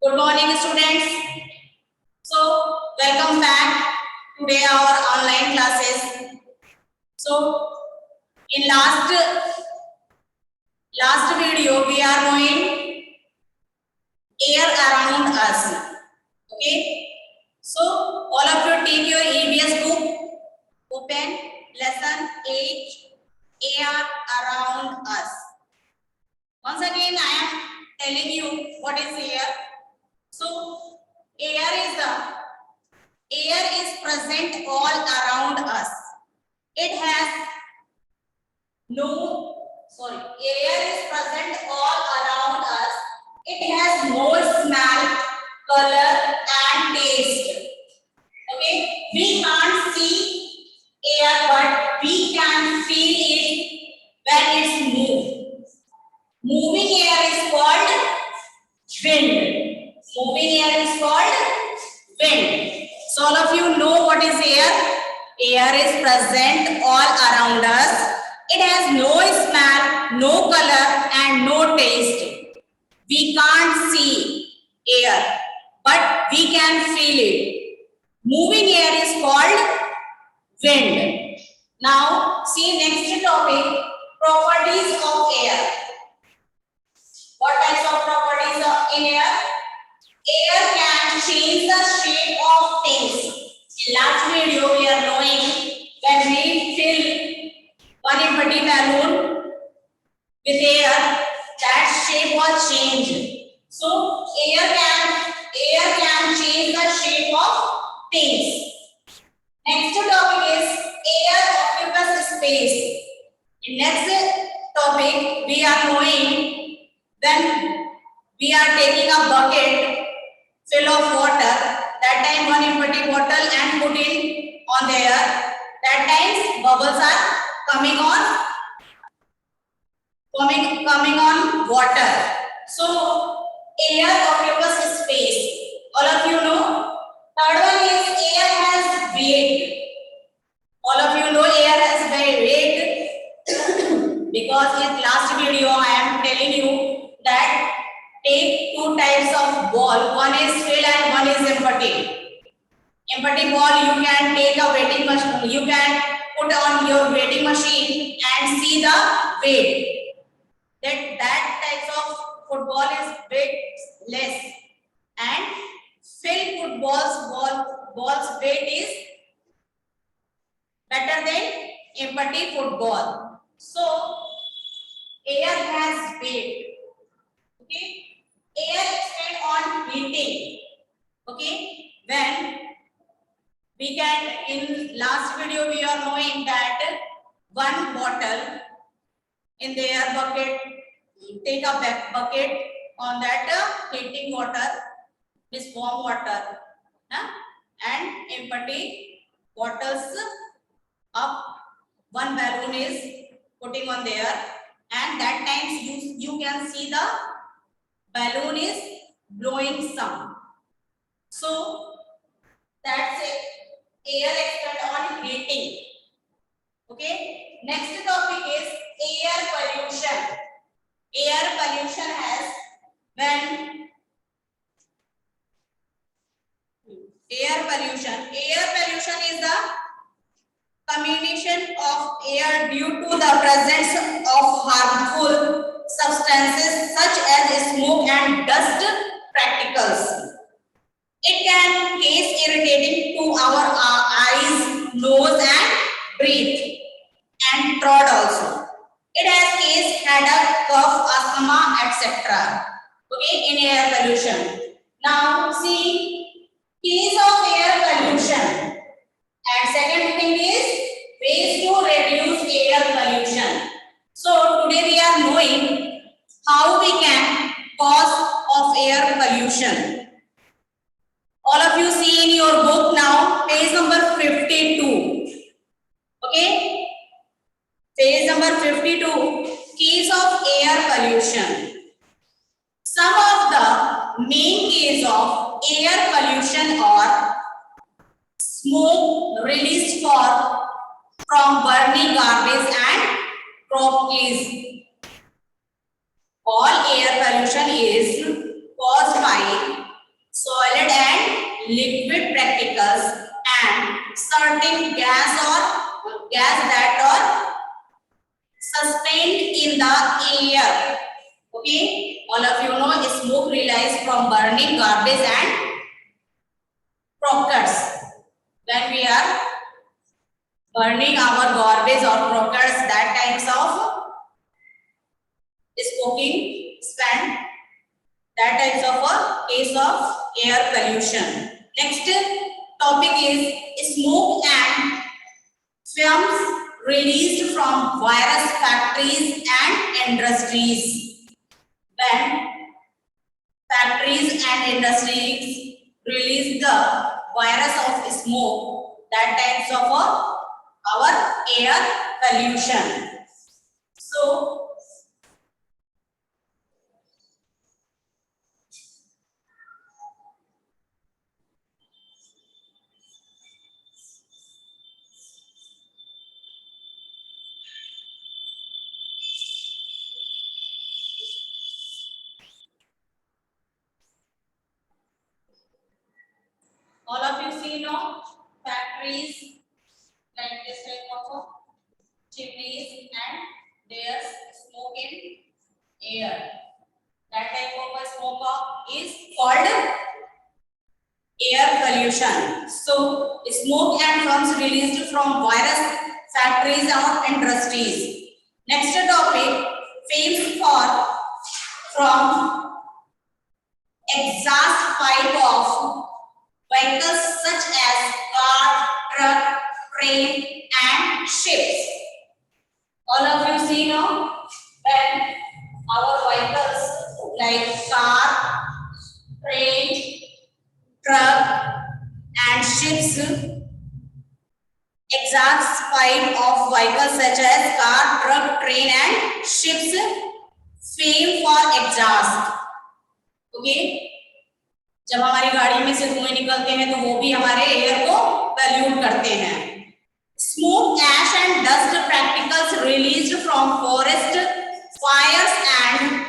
Good morning, students. So, welcome back today our online classes. So, in last video, we are knowing air around us. Okay. So, all of you take your EBS book, open lesson 8, air around us. Once again, I am telling you what is air. So, air is present all around us. It has air is present all around us. It has no smell, color and taste. Okay, we can't see air, but we can feel it when it's moved. Moving air is called wind. Moving air is called wind. So all of you know what is air. Air is present all around us. It has no smell, no color and no taste. We can't see air, but we can feel it. Moving air is called wind. Now see next topic, properties of air. What types of properties are in air? Air can change the shape of things. In last video, we are knowing when we fill one empty balloon with air, that shape was changed. So air can change the shape of things. Next topic is air occupies space. In next topic, we are knowing when we are taking a bucket full of water, that time one empty bottle and put in on there, that times bubbles are coming on water. So air occupies space. All of you know. Third one is air has weight. All of you know air has weight because in last video I am telling you that take two types of ball. One is filled and one is empty. Empty ball you can take a weighting machine. You can put on your weighting machine and see the weight. That types of football is weight less, and filled ball's weight is better than empty football. So air has weight. Okay. Air depends on heating. Okay, when we can, in last video we are knowing that one bottle in their bucket, take a bucket on that heating water, this warm water, and empty bottles up, one balloon is putting on there, and that times you can see the balloon is blowing some. So that's it. Air extend on heating. Okay. Next topic is air pollution. Air pollution has when air pollution is the combination of air due to the presence of harmful substances such as smoke and dust particles. It can cause irritating to our eyes, nose and breath and throat also. It has case headache, cough, asthma, etc. Okay, in air pollution. Now see case of air pollution. And second thing is ways to reduce air pollution. So today we are knowing how we can cause of air pollution. All of you see in your book now, page number 52. Okay? Page number 52, case of air pollution. Some of the main case of air pollution are smoke released from burning garbage and crop trees. All air pollution is caused by certain gas that are sustained in the air. Okay, all of you know smoke releases from burning garbage and crackers. When we are burning our garbage or crackers, that types of smoking spent, that types of a case of air pollution. Next topic is smoke and fumes released from various factories and industries. When factories and industries release the virus of smoke, that types of our air pollution. So all of you see now factories like this type of chimneys and there's smoke in air. That type of a smoke is called air pollution. So smoke and fumes released from various factories or industries. Next topic, fumes from exhaust pipe of vehicles such as car, truck, train and ships. All of you see now when our vehicles like car, train, truck and ships exhaust pipe of vehicles such as car, truck, train and ships fame for exhaust. Okay, जब हमारी गाड़ी में से धुएं निकलते हैं तो वो भी हमारे एयर को पोल्यूट करते हैं. Smoke, ash and dust particles released from forest fires and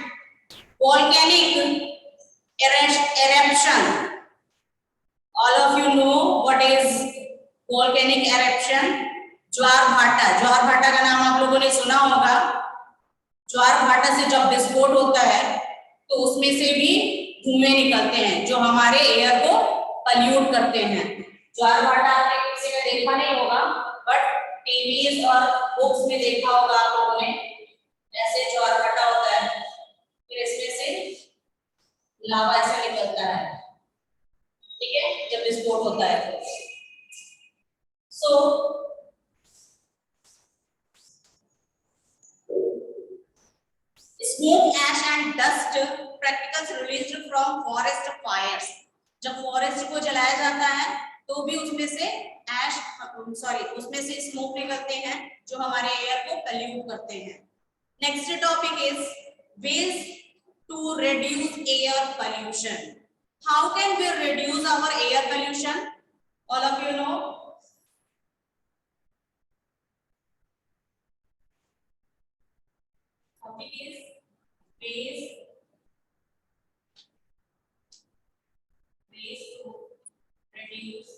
volcanic eruption. All of you know what is volcanic eruption? ज्वार भाटा का नाम आप लोगों ने सुना होगा. ज्वार भाटा से जब विस्फोट होता है तो उसमें से भी धुएं निकलते हैं जो हमारे एयर को पोल्यूट करते हैं. ज्वार भाटा आपने किसी ने देखा नहीं होगा बट टीवी और बुक्स में देखा होगा आप लोगों ने. ऐसे ज्वार भाटा होता है फिर इसमें से लावा ऐसे निकलता है. ठीक है, जब विस्फोट होता है. सो smoke, ash and dust particles released from forest fires. जब फॉरेस्ट को जलाया जाता है तो भी उसमें से उसमें से स्मोक निकलते हैं जो हमारे एयर को पोल्यूट करते हैं. Next topic is ways to reduce air pollution. How can we reduce our air pollution? All of you know. Topic is ways to reduce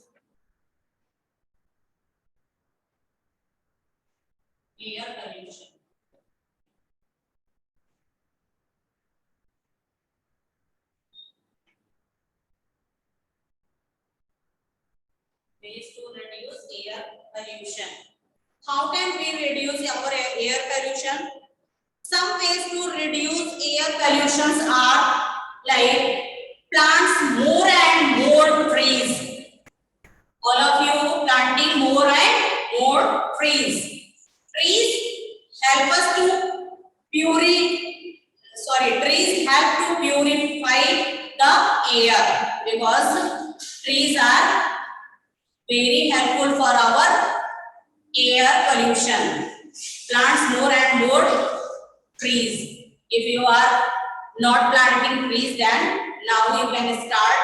air pollution. Ways to reduce air pollution. How can we reduce our air pollution? Some ways to reduce air pollutions are like plants more and more trees. All of you planting more and more trees. Trees help us to trees help to purify the air because trees are very helpful for our air pollution. Plants more and more trees. If you are not planting trees, then now you can start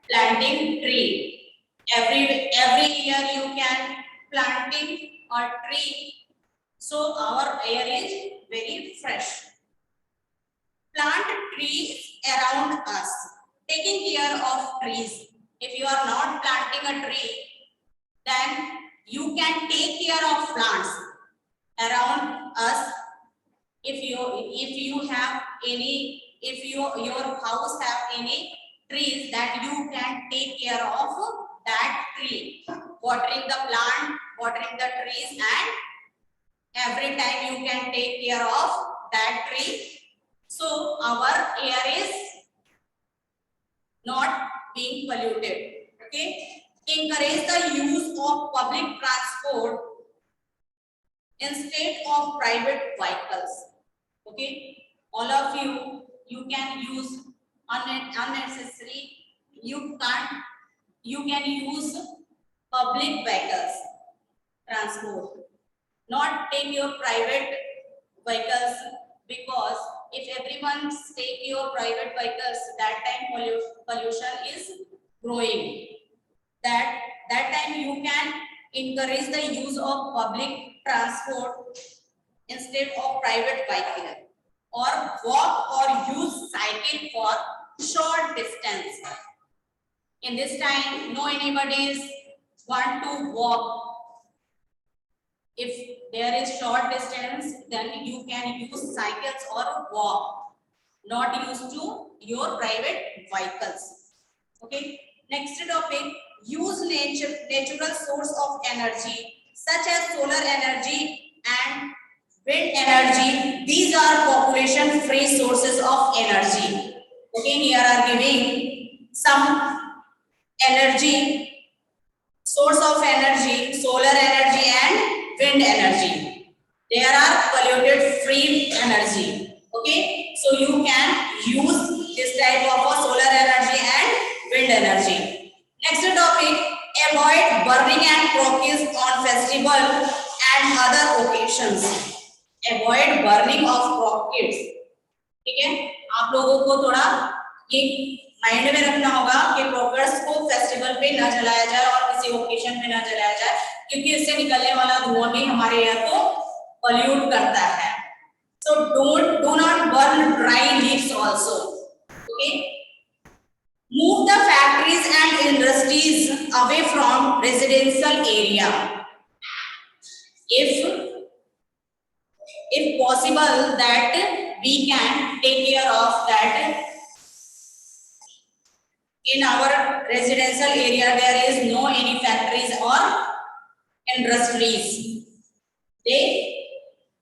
planting tree. Every year you can planting a tree, so our air is very fresh. Plant trees around us. Taking care of trees. If you are not planting a tree, then you can take care of plants around us. If you have any, if your house have any trees, that you can take care of that tree, watering the plant, watering the trees, and every time you can take care of that tree. So our air is not being polluted. Okay, encourage the use of public transport instead of private vehicles. Okay, all of you can use unnecessary, you can use public vehicles transport, not take your private vehicles, because if everyone take your private vehicles, that time pollution is growing. That time you can encourage the use of public transport instead of private vehicle, or walk or use cycle for short distance. In this time, no anybody's want to walk. If there is short distance, then you can use cycles or walk, not use to your private vehicles. Okay, next topic, use natural source of energy such as solar energy and wind energy. These are population free sources of energy. Okay, here are giving some energy, source of energy, solar energy and wind energy. There are polluted free energy. Okay, so you can use this type of a solar energy and wind energy. Next topic, avoid burning and crockeries on festival and other occasions. Avoid burning of crockeries. ठीक है, आप लोगों को थोड़ा ये mind में रखना होगा कि क्रॉकर्स को फेस्टिवल पे ना जलाया जाए और किसी ओकेजन पे ना जलाया जाए, क्योंकि इससे निकलने वाला धुआं भी हमारे एयर को pollute करता है. So do not burn dry leaves also. Okay, move the factories and industries away from residential area. If possible, that we can take care of that. In our residential area there is no any factories or industries, they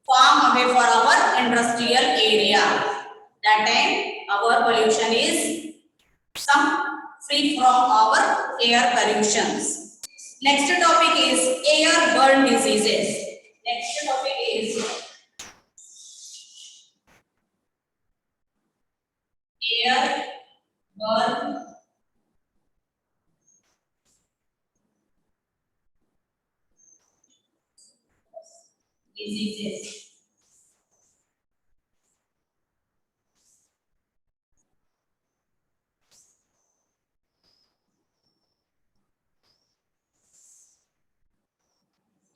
farm away for our industrial area. That time our pollution is some free from our air pollutions. Next topic is airborne diseases. Next topic is airborne diseases.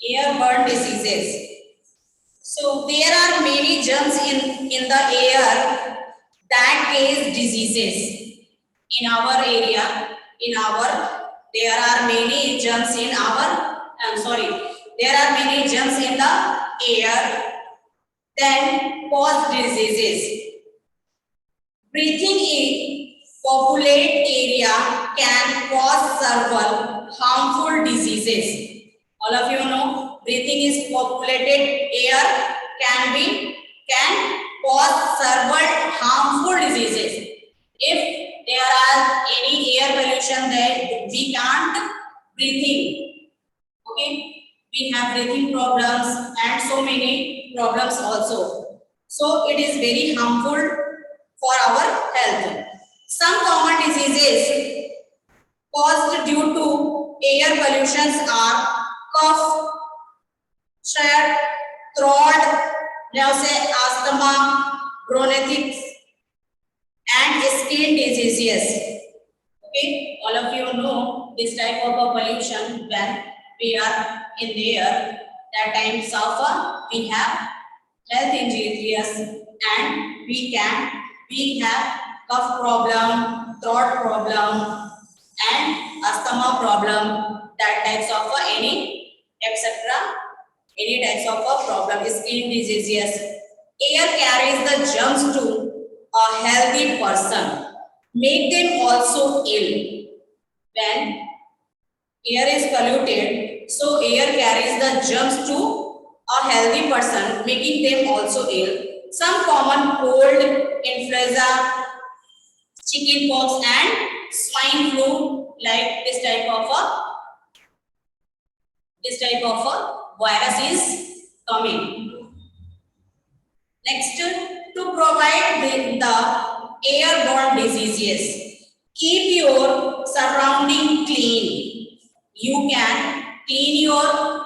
Airborne diseases. So there are many germs in the air that cause diseases. In our area, there are many germs in our, there are many germs in the air that cause diseases. Breathing in populated area can cause several harmful diseases. All of you know, breathing is populated air can cause several harmful diseases. If there are any air pollution, then we can't breathe in. Okay, we have breathing problems and so many problems also. So it is very harmful for our health. Some common diseases caused due to air pollutions are cough, shed, throat, nausea, asthma, bronchitis, and skin diseases. Okay, all of you know this type of a pollution. When we are in there, that time suffer, we have health injuries, and we have cough problem, throat problem, and asthma problem. That types of any etc. Any types of a problem, skin diseases. Air carries the germs to a healthy person, make them also ill. When air is polluted, so air carries the germs to a healthy person, making them also ill. Some common cold, influenza, chickenpox, and swine flu, like this type of a virus is coming. Next, to provide the airborne diseases, keep your surrounding clean. You can clean your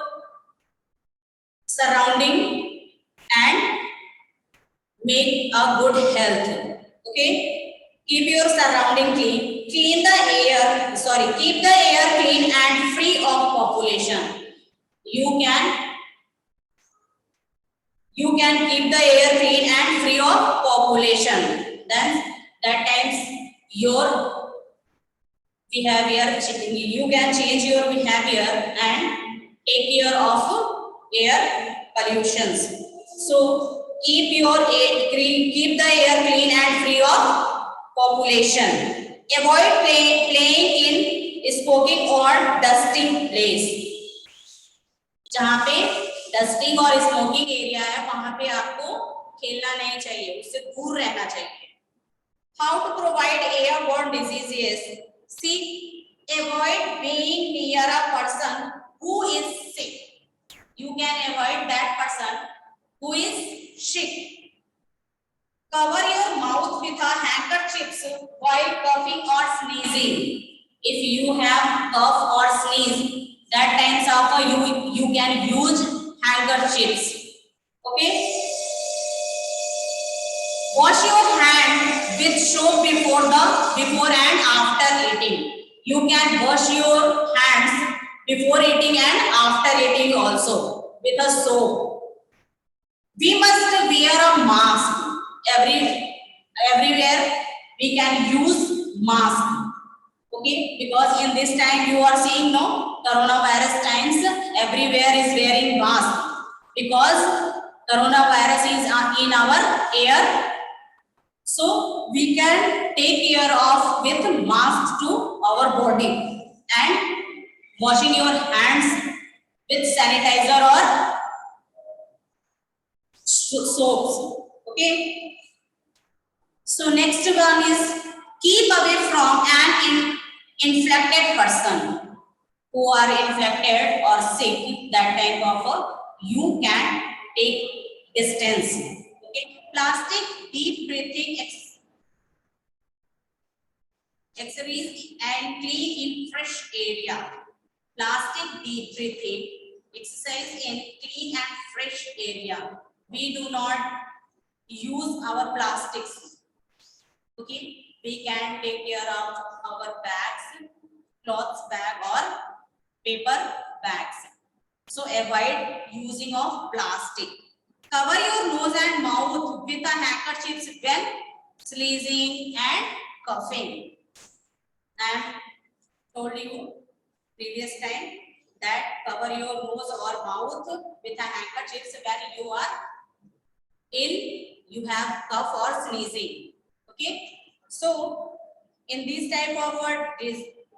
surrounding and make a good health. Okay, keep your surrounding clean. Clean the air. Sorry, keep the air clean and free of population. You can keep the air clean and free of population. Then that times your behavior, you can change your behavior and take care of air pollutions. So keep the air clean and free of population. Avoid playing in smoking or dusting place. जहाँ पे dusting और smoking area है वहां पे आपको खेलना नहीं चाहिए, उससे दूर रहना चाहिए. How to provide airborne diseases? See, avoid being near a person who is sick. You can avoid that person who is sick. Cover your mouth with a handkerchief while coughing or sneezing. If you have cough or sneeze, that times of you can use handkerchiefs. Okay. Wash your hand with soap before and after eating. You can wash your hands before eating and after eating also with a soap. We must wear a mask everywhere. We can use mask. Okay, because in this time you are seeing no coronavirus times, everywhere is wearing mask because coronavirus is in our air. So we can take care of with mask to our body and washing your hands with sanitizer or soaps. Okay. So next one is keep away from an infected person. Who are infected or sick, that type of you can take distance. Okay. Plastic deep breathing exercise and clean in fresh area. Plastic deep breathing exercise in clean and fresh area. We do not use our plastics. Okay, we can take care of our bags, cloth bag or paper bags. So avoid using of plastic. Cover your nose and mouth with a handkerchief when sneezing and coughing. I told you previous time that cover your nose or mouth with a handkerchief when you are ill, you have cough or sneezing. Okay, so in this type of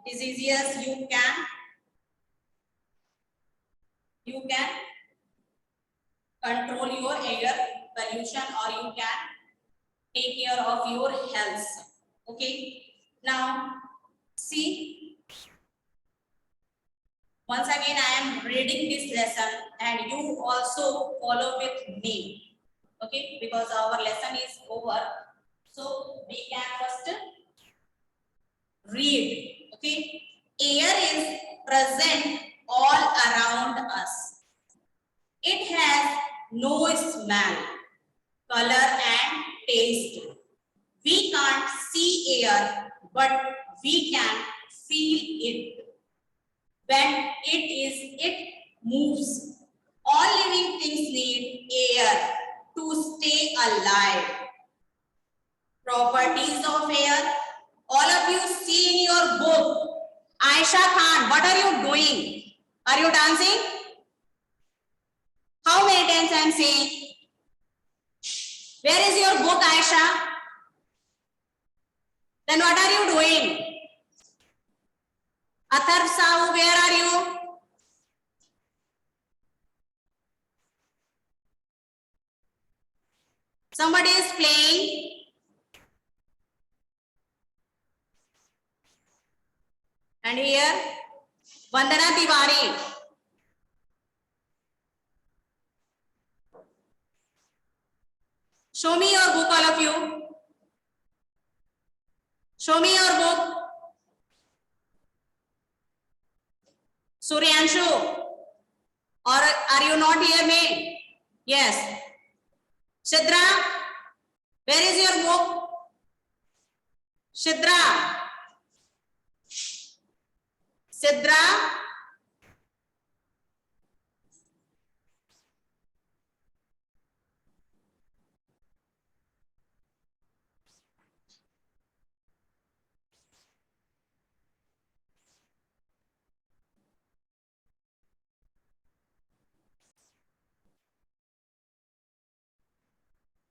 diseases you can control your air pollution or you can take care of your health. Okay, now see, once again I am reading this lesson and you also follow with me. Okay, because our lesson is over, so we can first read. Okay, air is present all around us. It has no smell, color and taste. We can't see air, but we can feel it. When it moves. All living things need air to stay alive. Properties of air. All of you see in your book. Aisha Khan, what are you doing? Are you dancing? can say? Where is your book, Aisha? Then what are you doing? Atharv Sahu, where are you? Somebody is playing. And here, Vandana Tiwari. Show me your book, all of you. Show me your book. Suryanshu. Or are you not here, me? Yes. Shidra, where is your book? Shidra. Sidra.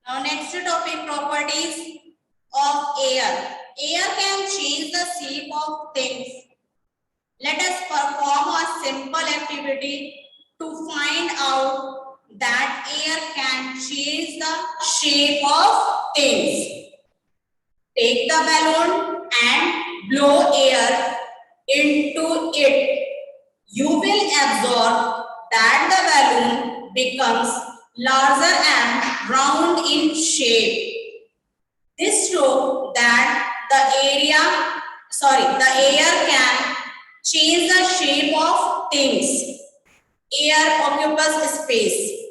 Now next topic, properties of air. Air can change the shape of things. Let us perform a simple activity to find out that air can change the shape of things. Take the balloon and blow air into it. You will absorb that the balloon becomes larger and round in shape. This shows that the air can change the shape of things. Air occupies space.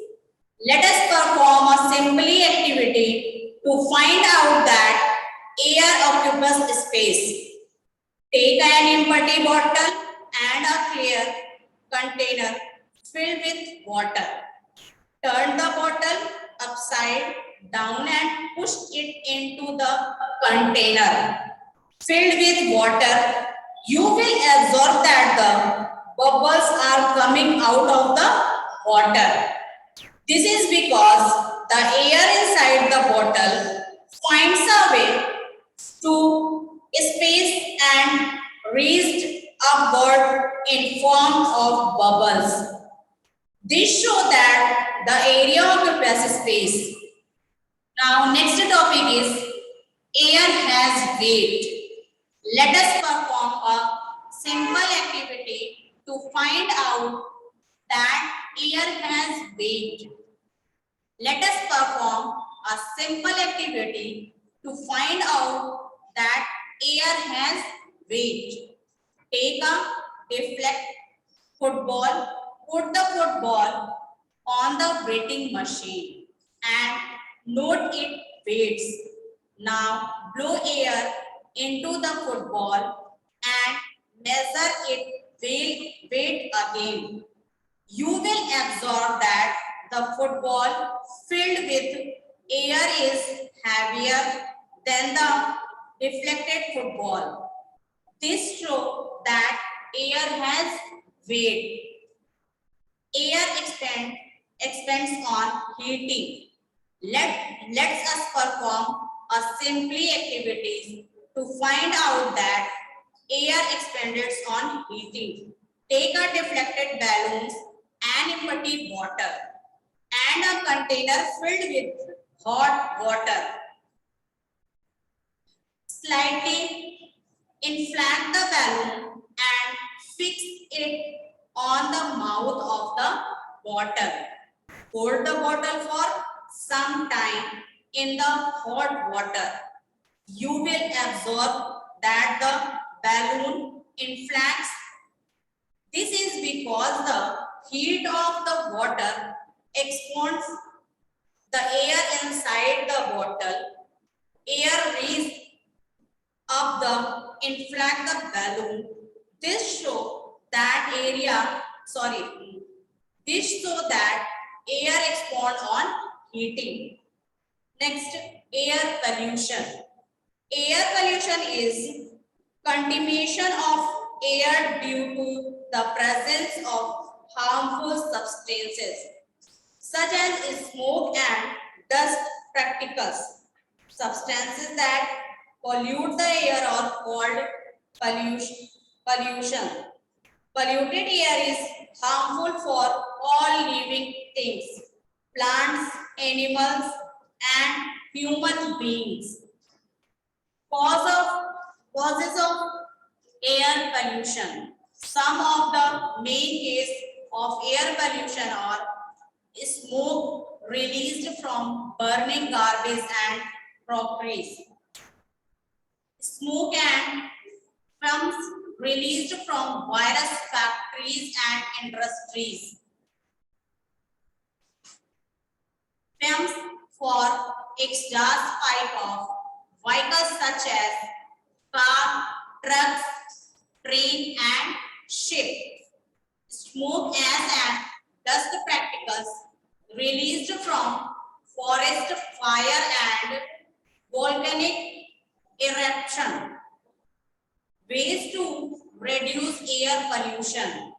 Let us perform a simple activity to find out that air occupies space. Take an empty bottle and a clear container filled with water. Turn the bottle upside down and push it into the container filled with water. You will absorb that the bubbles are coming out of the water. This is because the air inside the bottle finds a way to space and raised upward in form of bubbles. This shows that the area occupies space. Now next topic is air has weight. Let us perform a simple activity to find out that air has weight. Let us perform a simple activity to find out that air has weight. Take a deflect football, put the football on the weighting machine and note its weights. Now blow air into the football and measure its weight again. You will absorb that the football filled with air is heavier than the deflected football. This shows that air has weight. Air expands on heating. Let us perform a simple activities to find out that air expands on heating. Take a deflected balloons and empty water and a container filled with hot water. Slightly inflate the balloon and fix it on the mouth of the bottle. Hold the bottle for some time in the hot water. You will absorb that the balloon inflates. This is because the heat of the water expands the air inside the bottle. Air raised up the inflate the balloon. This show that air expand on heating. Next, air pollution. Air pollution is contamination of air due to the presence of harmful substances such as smoke and dust particles. Substances that pollute the air are called pollution. Polluted air is harmful for all living things, plants, animals, and human beings. Causes of air pollution. Some of the main causes of air pollution are smoke released from burning garbage and crockeries. Smoke and fumes released from various factories and industries. Fumes for exhaust pipe of vehicles such as car, trucks, train and ship. Smoke gas and dust particles released from forest fire and volcanic eruption. Ways to reduce air pollution.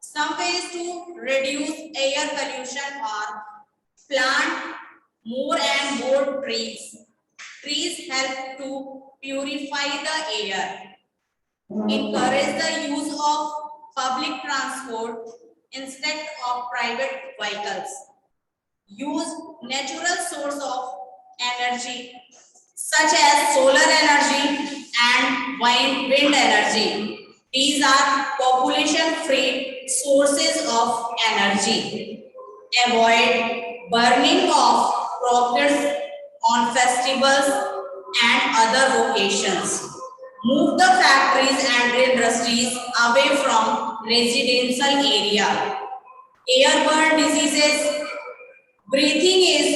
Some ways to reduce air pollution are plant more and more trees. Trees help to purify the air. Encourage the use of public transport instead of private vehicles. Use natural source of energy such as solar energy and wind energy. These are population-free sources of energy. Avoid burning of crockers on festivals and other occasions. Move the factories and industries away from residential area. Airborne diseases. Breathing is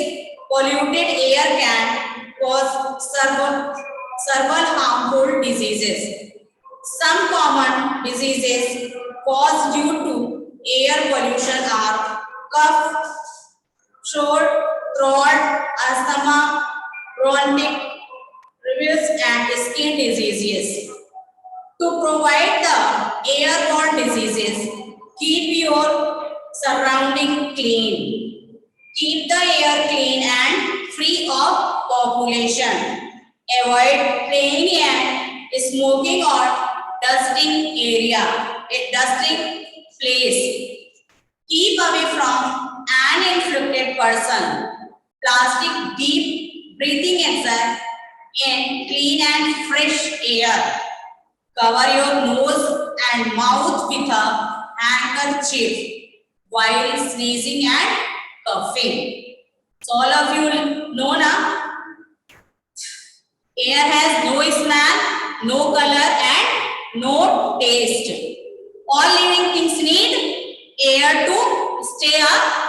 polluted air can cause several harmful diseases. Some common diseases caused due to air pollution are cough, sore throat, asthma, bronchitis, and skin diseases. To provide the airborne diseases, keep your surrounding clean. Keep the air clean and free of population. Avoid playing and smoking or dusting place. Keep away from an infected person. Plastic deep breathing exercise in clean and fresh air. Cover your nose and mouth with a handkerchief while sneezing and coughing. So all of you know now, air has no smell, no color and no taste. All living things need air to stay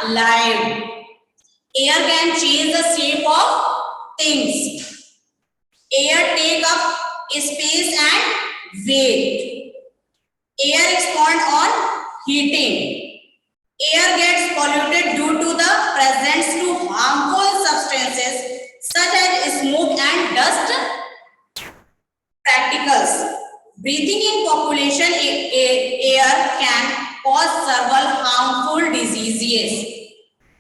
alive. Air can change the shape of things. Air take up space and weight. Air expands on heating. Air gets polluted due to the presence of harmful substances such as smoke and dust particles. Breathing in population air can cause several harmful diseases.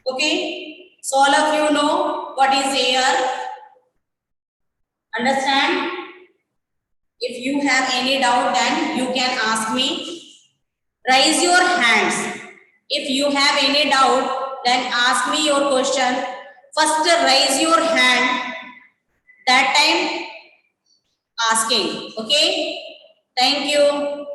Okay, so all of you know what is air. Understand? If you have any doubt, then you can ask me. Raise your hands. If you have any doubt, then ask me your question. First, raise your hand. That time, asking. Okay? Thank you.